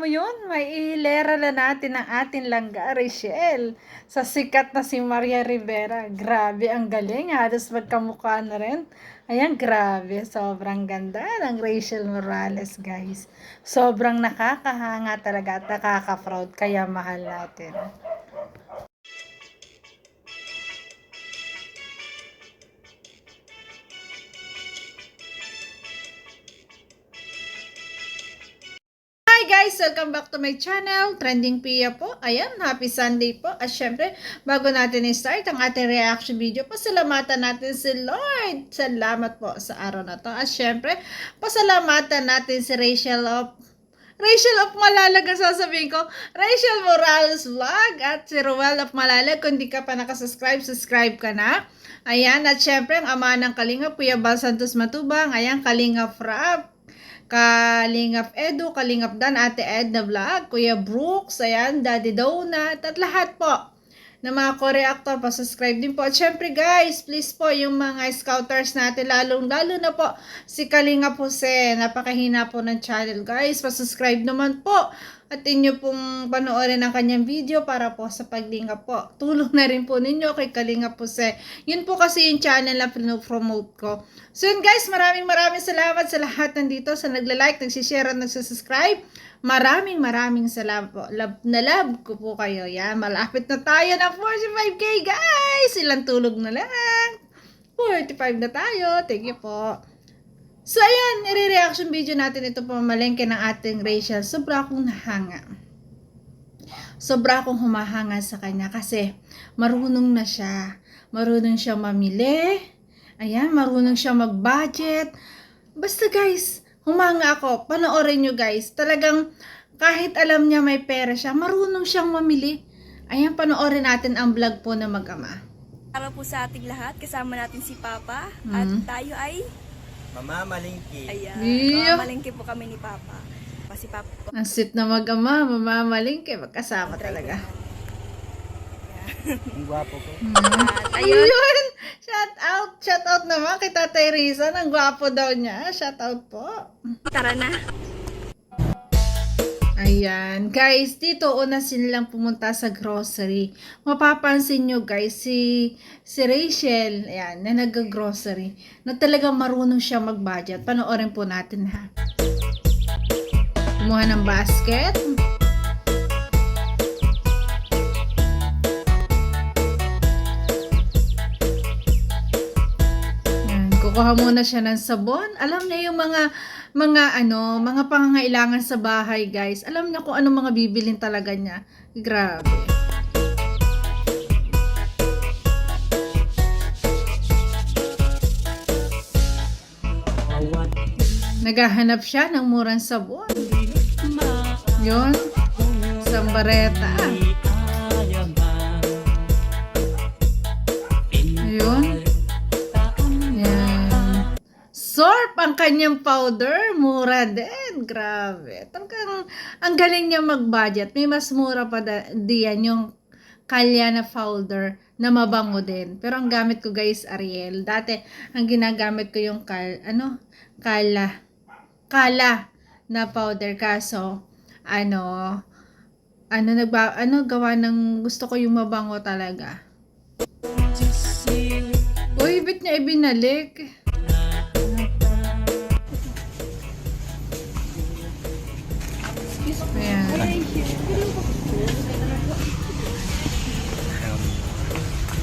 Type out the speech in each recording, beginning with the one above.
mo yun? May ihilera na natin ang ating langga, Rachel. Sa sikat na si Maria Rivera. Grabe, ang galing. Halos magkamukha na rin. Ayan, grabe. Sobrang ganda ng Rachel Morales, guys. Sobrang nakakahanga talaga at nakaka-proud. Kaya mahal natin. Hi guys! Welcome back to my channel, Trending Pia po. Ayan, happy Sunday po. At syempre, bago natin i-start ang ating reaction video, pasalamatan natin si Lord. Salamat po sa araw na to. At syempre, pasalamatan natin si Rachel of Malalag ang sasabihin ko, Rachel Morales Vlog at si Ruel of Malalag. Kung di ka pa nakasubscribe, subscribe ka na. Ayan, at syempre, ang ama ng Kalingap, Kuya Bal Santos Matubang. Ayan, Kalingap Rap. Kalingap Edu, Kalingap Dan, Ate Edna Vlog, Kuya Brooks, ayan, Daddy Donut, at lahat po na mga co-reactor, pa-subscribe din po. At syempre guys, please po, yung mga scouters natin, lalo na po si Kalingap Jose, napakahina po ng channel guys, pa-subscribe naman po. At inyo pong panoorin ang kanyang video para po sa paglingap po. Tulong na rin po ninyo kay Kalingap Jose. Yun po kasi yung channel na pinopromote ko. So yun guys, maraming salamat sa lahat nandito, sa nagla-like, nagsishare at nagsasubscribe. Maraming salamat po. Love ko po kayo. Yan, malapit na tayo ng 45k guys. Ilang tulog na lang. 45 na tayo. Thank you po. So, ayan, i-reaction video natin ito pamalengke ng ating Rachel. Sobra akong nahanga. Sobra akong humahanga sa kanya kasi marunong na siya. Marunong siya mamili. Ayan, marunong siya mag-budget. Basta guys, humanga ako. Panoorin nyo guys. Talagang kahit alam niya may pera siya, marunong siyang mamili. Ayan, panoorin natin ang vlog po na mag-ama. Para po sa ating lahat, kasama natin si Papa. At tayo ay Mamamalingki. ayan. Yeah. Mamalingki po kami ni Papa. Si Papa po. Ang sweet na mag-ama, mamamalingke, magkasama talaga. Ang gwapo ko. Ayun. Ayun! Shout out naman kay Tatay Rizan. Ang gwapo daw niya. Shout out po. Tara na. Ayan. Guys, dito una silang pumunta sa grocery. Mapapansin nyo guys, si Rachel, ayan, na nag-grocery, na talagang marunong siya mag-budget. Panoorin po natin ha. Kumuha ng basket. Ayan, kukuha muna siya ng sabon. Alam niya yung mga pangangailangan sa bahay, guys. Alam niya kung ano mga bibilin talaga niya. Grabe. Naghahanap siya ng murang sabon. Yun. Sambareta. Ayun. Yan. Sorb ang kanyang powder. Mura din. Grabe. Talagang ang galing niya mag-budget. May mas mura pa diyan yung Kalya na powder na mabango din. Pero ang gamit ko guys, Ariel. Dati, ang ginagamit ko yung Kala na powder. Kaso, gawa ng gusto ko yung mabango talaga. Uy, bit niya ibinalik. Ayan.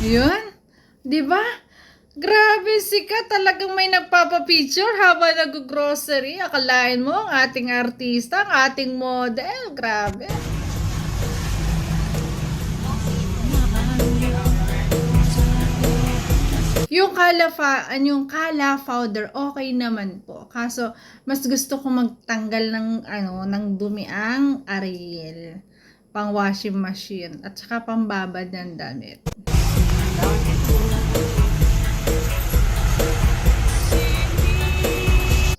Yun. Diba? Grabe, sikat. Talagang may nagpapapicture habang nag-grocery. Akalain mo, ang ating artista, ang ating model. Grabe. Yung Kala powder, okay naman po. Kaso, mas gusto ko magtanggal ng dumi ang Ariel. Pang washing machine. At saka pambabad ng damit.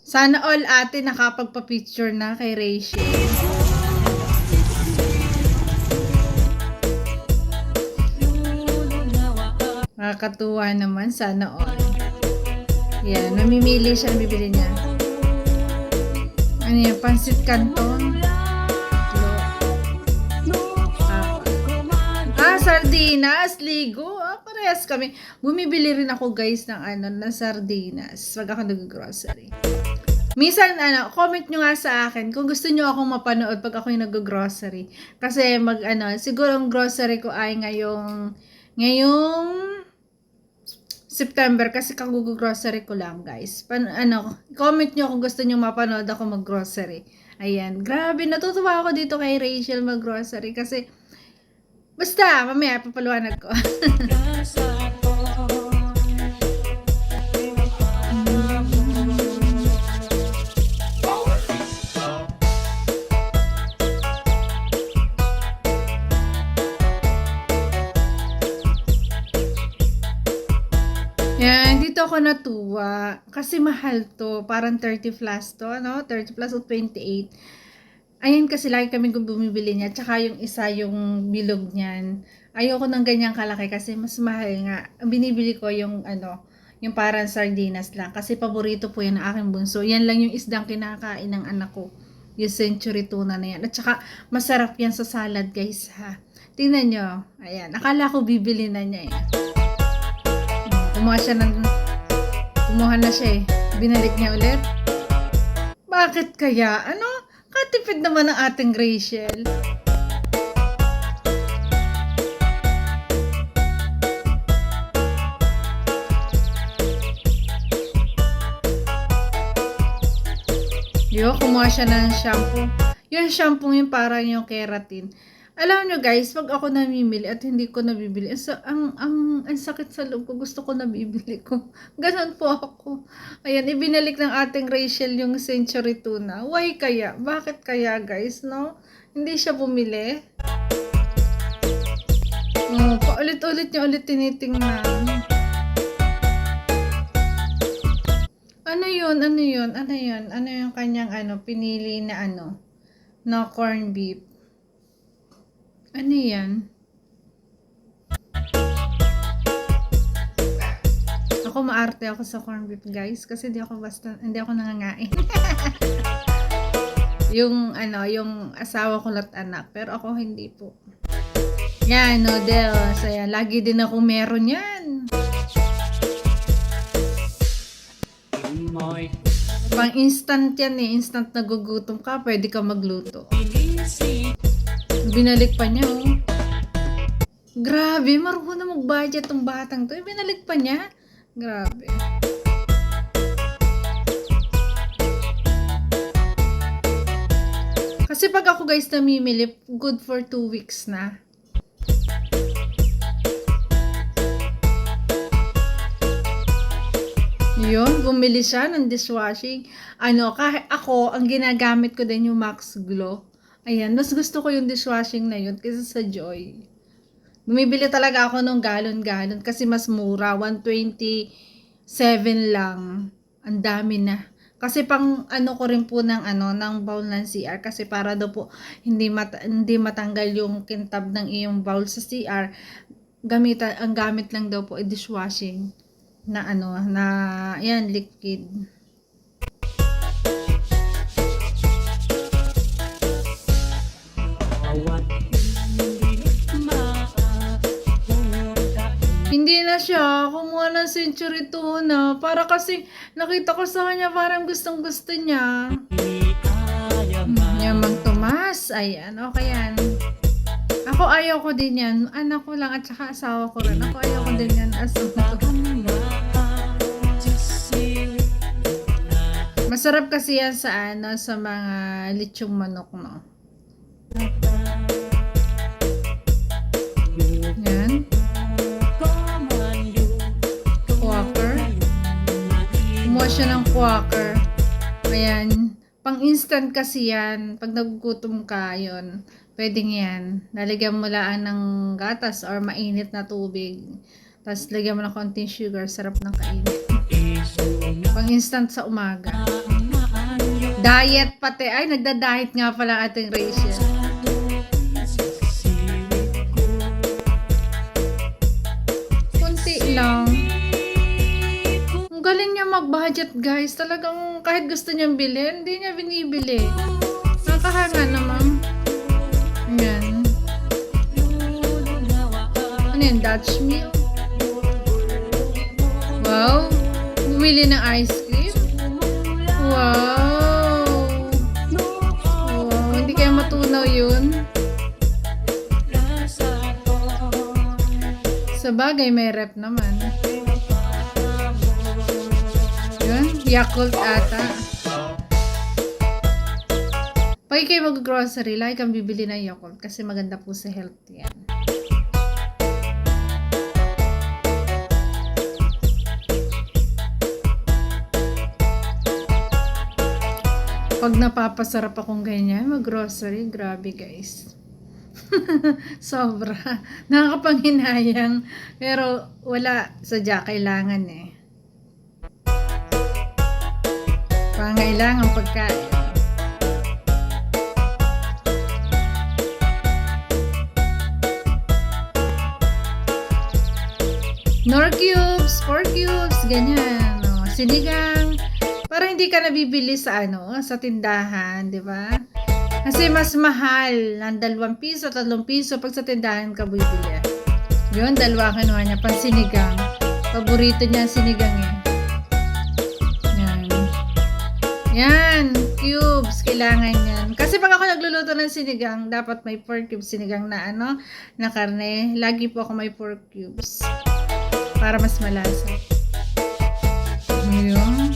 Sana all ate nakapagpa-picture na kay Rachel. Nakakatuwa naman, sana all. Yan, namimili siya, bibili niya. Ano yan, pansit canton. sardinas, ligo. Parehas kami. Bumibili rin ako guys ng sardinas pag ako nag-grocery. Minsan, comment nyo nga sa akin kung gusto nyo akong mapanood pag ako yung nag-grocery. Kasi siguro ang grocery ko ay ngayong September kasi kag-grocery ko lang guys. Comment nyo kung gusto nyo mapanood ako mag-grocery. Ayan, grabe, natutuwa ako dito kay Rachel mag-grocery kasi basta, mamaya papaliwanag ko. Yan, dito ako natuwa. Kasi mahal to. Parang 30 plus to, 30 plus o 28. Ayan kasi lagi kami bumibili niya. Tsaka yung isa, yung bilog niyan. Ayoko ng ganyang kalaki kasi mas mahal nga. Ang binibili ko yung yung parang sardinas lang. Kasi paborito po yan ng aking bunso. Yan lang yung isdang kinakain ng anak ko. Yung century tuna na yan. At tsaka masarap yan sa salad guys ha. Tingnan nyo. Ayan. Akala ko bibili na niya eh. Kumuha na siya eh. Binalik niya ulit. Bakit kaya? Katipid naman ang ating Rachel. Kumuha siya ng shampoo. Yung shampoo yung parang yung keratin. Alam nyo guys, pag ako namimili at hindi ko nabibili, ang sakit sa loob ko, gusto ko nabibili ko. Ganon po ako. Ayan, ibinalik ng ating Rachel yung century tuna. Why kaya? Bakit kaya guys, no? Hindi siya bumili. Paulit-ulit niya ulit tinitingnan. Ano yun? Ano yung kanyang pinili na na corn beef? Ano yan? Ako maarte ako sa corn beef guys kasi hindi ako nangangain. yung asawa ko at anak pero ako hindi po. Yan, noodles. Ayan, lagi din ako meron yan. Pang instant yan eh. Instant nagugutom ka, pwede ka magluto. Binalik pa niya, oh. Grabe, marunong na mag-budget tong batang to. Binalik pa niya. Grabe. Kasi pag ako guys namimili, good for 2 weeks na. Yun, bumili siya ng dishwashing. Kahit ako, ang ginagamit ko din yung Max Glow. Ayan, mas gusto ko yung dishwashing na yun kaysa sa Joy. Bumibili talaga ako ng galon-galon kasi mas mura, 127 lang. Ang dami na. Kasi pang ko rin po ng bowl ng CR kasi para daw po hindi matanggal yung kintab ng iyong bowl sa CR. Ang gamit lang daw po ay dishwashing na yan, liquid. Hindi na siya kumuha ng century tuna. Para kasi nakita ko sa kanya parang gustong gusto niya. Yan, Mang Tomas. Ayan, okay yan. Ako ayaw ko din yan. Anak ko lang at saka asawa ko rin. Ako ayaw ko din yan. Masarap kasi yan sa sa mga lechong manok, no? Yan. Quaker. Kumuha siya ng quaker. Ayan. Pang-instant kasi yan. Pag nagugutom ka, yun. Pwedeng yan. Lalagyan mo lang ng gatas or mainit na tubig. Tapos lagyan mo ng konting sugar. Sarap ng kainin. Pang-instant sa umaga. Diet pati. Ay, nagda-diet nga pala ating Rachel. Kunti lang. Ang galing niya mag-budget guys. Talagang kahit gusto niyang bilhin, hindi niya binibili. Nakahanga naman. Yan. yan? Dutch meal? Wow! Bumili ng ice cream? Wow! Wow! Hindi kaya matunaw yun? Sa bagay, may rep naman. Yun, Yakult ata. Pag kayo mag-grocery, lagi kang bibili ng Yakult kasi maganda po sa health yan. Pag napapasarap akong ganyan, mag-grocery, grabe guys. Sobra. Nakakapanghinayang. Pero wala, sadya kailangan eh. Pangailangan pagkain. Nor cubes, 4 cubes, ganyan. No? Sinigang. Para hindi ka nabibili sa sa tindahan, di ba? Kasi mas mahal ng 2 piso, 3 piso pag sa tindahan ka bibili. Yun, 2 kinuha niya, pansinigang. Paborito niya ang sinigang eh. Yan. Yan, cubes, kailangan yan. Kasi pag ako nagluluto ng sinigang, dapat may 4 cubes sinigang na na karne. Lagi po ako may 4 cubes. Para mas malasa. Yun.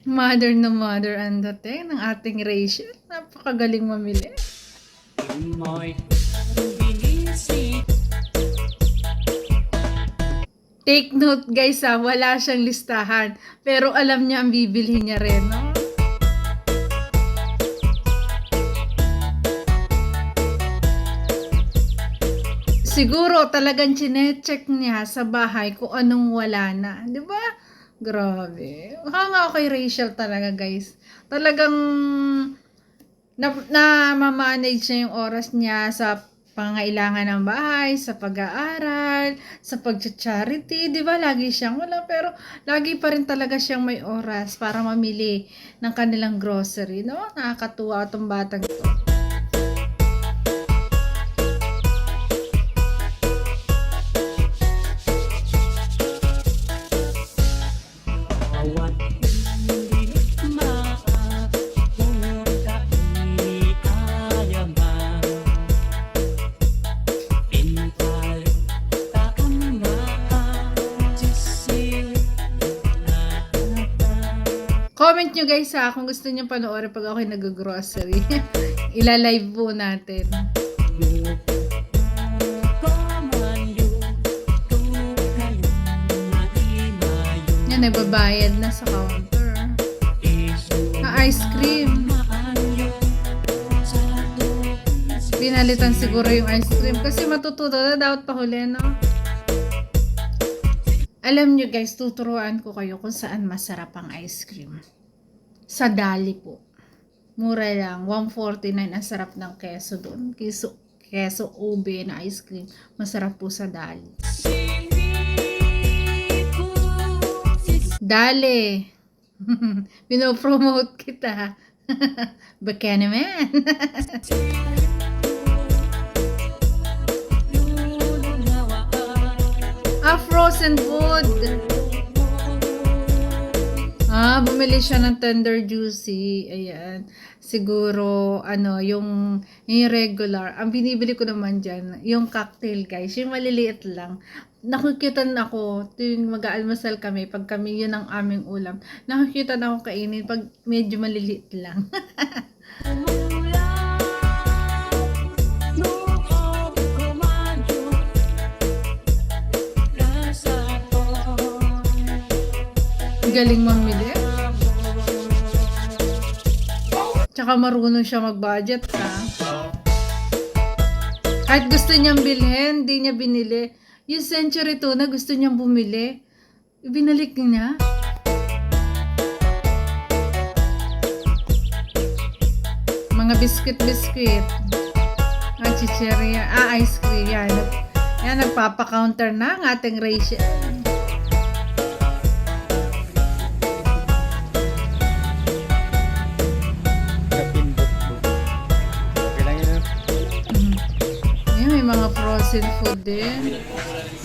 Mother na mother ang dating ng ating Rachel. Napakagaling mamili. Take note guys wala siyang listahan. Pero alam niya ang bibili niya rin, no? Siguro talagang chinecheck niya sa bahay kung anong wala na. Di ba? Grabe. Hanga ako kay Rachel talaga, guys. Talagang na-manage niya yung oras niya sa pangailangan ng bahay, sa pag-aaral, sa pag-charity. Di ba? Lagi siyang wala. Pero lagi pa rin talaga siyang may oras para mamili ng kanilang grocery. No? Nakakatuwa itong batang ito. Comment nyo guys kung gusto nyo panoorin pag ako'y nag-grocery. Ilalive po natin. Yan, nagbabayad na sa counter. Ice cream. Pinalitan siguro yung ice cream kasi matututo na dapat pahuli, no? Alam nyo guys, tuturuan ko kayo kung saan masarap ang ice cream. Sa Dali po. Mura lang. 149 ang sarap ng keso doon. Keso ube na ice cream. Masarap po sa Dali. Dali. Pinopromote kita. Baka naman. Frozen food. Bumili siya ng Tender Juicy. Ayan. Siguro, yung regular. Ang binibili ko naman dyan, yung cocktail, guys. Yung maliliit lang. Nakukitan ako, tuwing mag-aalmasal kami, pag kami yun ang aming ulam. Nakukitan ako kainin pag medyo maliliit lang. Galing mamili. Tsaka marunong siya mag-budget Kahit gusto niyang bilhin, hindi niya binili. Yung Century Tuna, gusto niyang bumili. Binalik niya. Mga biscuit. Chicheria. Ice cream. Yan, nagpapa-counter na ang ating Rachel. mga frozen food din.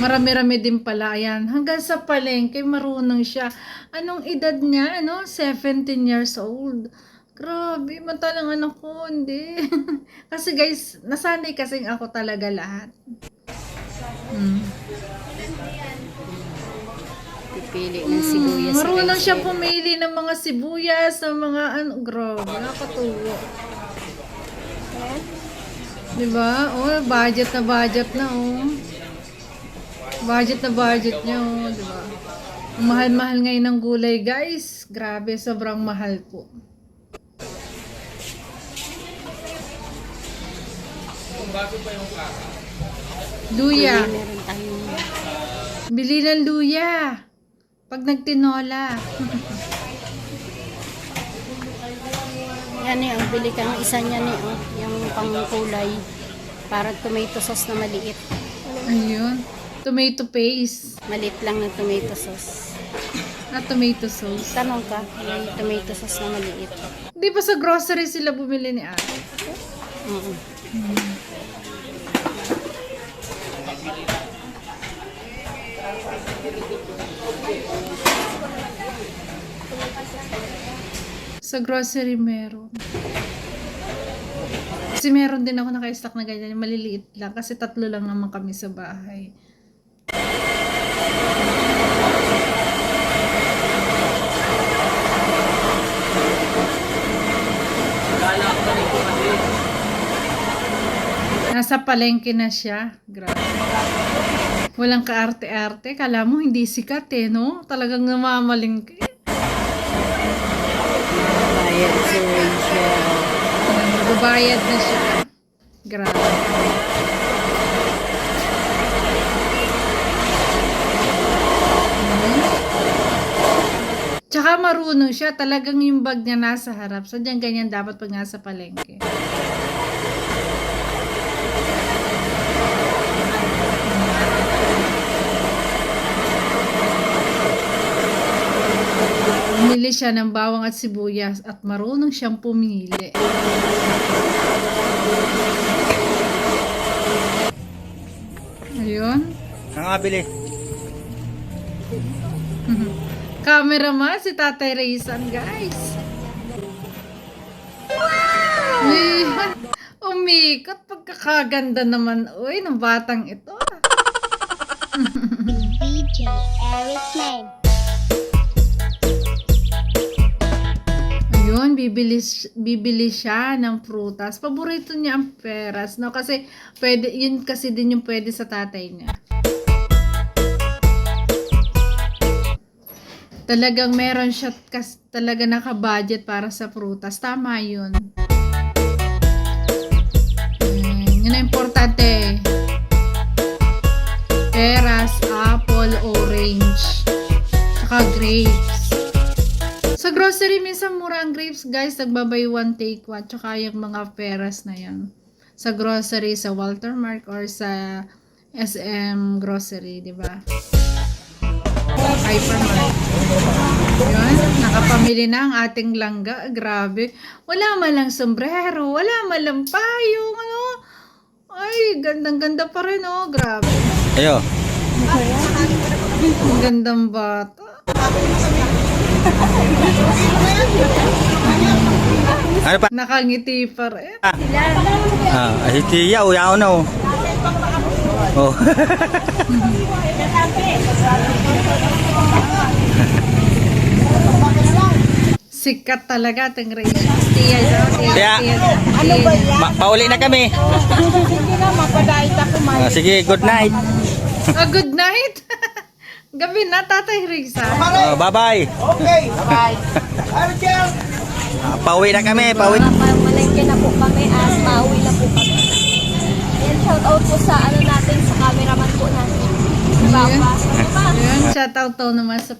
Marami-rami din pala. Ayan, hanggang sa palengke, marunong siya. Anong edad niya? 17 years old. Grabe, matalang anak ko, hindi. Kasi guys, nasanay kasing ako talaga lahat. Pipili ng sibuyas sa Marunong kay siya pumili ng mga sibuyas, ng mga grabe, nakakatuwa. Diba? Oh, budget na, oh. Budget niya, oh, diba? Ang mahal-mahal ngayon ng gulay, guys. Grabe, sobrang mahal po. Luya. Meron tayong Bili ng luya. Pag nagtinola. yan eh, ang bili ka ng isa niya ni yung pangkulay. Parang tomato sauce na maliit. Ayun. Tomato paste. Maliit lang na tomato sauce. Tomato sauce. Tanong ka, may tomato sauce na maliit. Di ba sa grocery sila bumili ni ate? Oo. Sa grocery meron. Kasi meron din ako naka-stock na ganyan. Maliliit lang. Kasi 3 lang naman kami sa bahay. Nasa palengke na siya. Grabe. Walang kaarte-arte. Kala mo hindi sikat no? Talagang namamalingke. Bayad si Rachel. Nagbabayad na siya. Grabe. Tsaka marunong siya. Talagang yung bag niya nasa harap. Sadyang ganyan dapat pag nasa palengke. Bumili siya ng bawang at sibuyas at marunong siyang pumili. Ayun. Nangabili. Cameraman si Tatay Raysan, guys. Wow! Umikot. Pagkakaganda naman. Uy, ng batang ito. DJ Eric Name. Ayun, bibili siya ng prutas. Paborito niya ang peras, no? Kasi pwede, yun kasi din yung pwede sa tatay niya. Talagang meron siya talaga naka-budget para sa prutas. Tama yun. Yun ang importante. Peras, apple, orange, saka grapes. Sa grocery, minsan mura ang grapes, guys. Nagbabay one, take one. Tsaka yung mga peras na yan. Sa grocery, sa Walter Mart or sa SM grocery, di ba? Hypermart. Yun, nakapamili na ang ating langga. Grabe. Wala man lang sombrero. Wala man lang payong, Ay, gandang-ganda pa rin, Grabe. Ayo. Ang gandang bata. Ano pa? Nakangiti pa rin. Si Tia, uyaw na oh. Oh. Sikat talaga ating Rachel. Tia daw. Tia. Ano ba yan? Pauli na kami. Sige na, mapadait ako, Sige, good night. Good night. Gabi na, Tatay Risa. Bye-bye. Okay. Bye. Pauwi na kami, pauwi. Malengke na po kami at pauwi na po kami. Ayan, shout out po sa natin, sa cameraman po natin. Ayan, shoutout to naman sa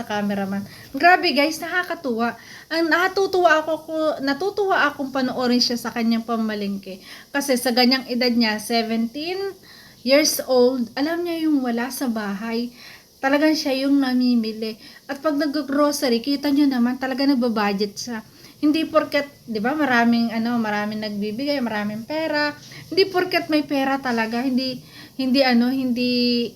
cameraman. Grabe guys, nakakatuwa. Ang natutuwa akong panoorin siya sa kanyang pamalengke. Kasi sa ganyang edad niya, 17 years old, alam niya yung wala sa bahay. Talagang siya yung namimili. At pag nag-grocery, kita nyo naman, talaga nagbabudget siya. Hindi porket, 'di ba, maraming nagbibigay, maraming pera. Hindi porket may pera talaga, hindi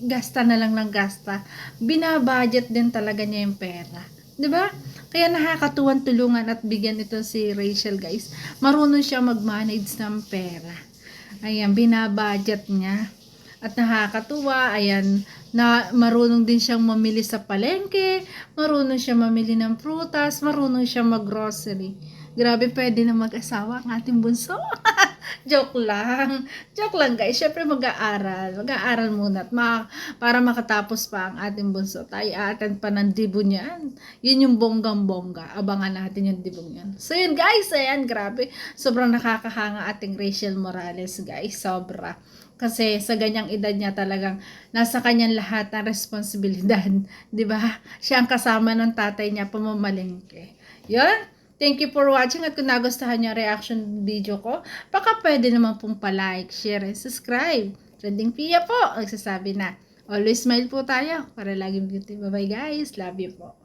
gasta na lang ng gasta. Binabudget din talaga niya yung pera. 'Di ba? Kaya nakakatuwang tulungan at bigyan ito si Rachel, guys. Marunong siya mag-manage ng pera. Ayan, binabudget niya. At nakakatuwa, ayan, na marunong din siyang mamili sa palengke, marunong siya mamili ng prutas, marunong siya mag-grocery. Grabe, pwede na mag-asawa ang ating bunso. Joke lang. Joke lang, guys. Syempre mag-aaral. Mag-aaral muna at para makatapos pa ang ating bunso. Tayo attend pa ng dibo niyan. Yun yung bonggang-bongga. Abangan natin yung dibong yan. So yun, guys. Ayan, grabe. Sobrang nakakahanga ating Rachel Morales, guys. Sobra. Kasi sa ganyang edad niya talagang nasa kanyang lahat ng responsibilidad. 'Di ba? Siya ang kasama ng tatay niya pamamalengke. Yun. Thank you for watching at kung nagustuhan niyo ang reaction video ko, baka pwede naman pong pa-like, share, and subscribe. Trending Pia po, nagsasabi na. Always smile po tayo para laging beauty. Bye-bye guys. Love you po.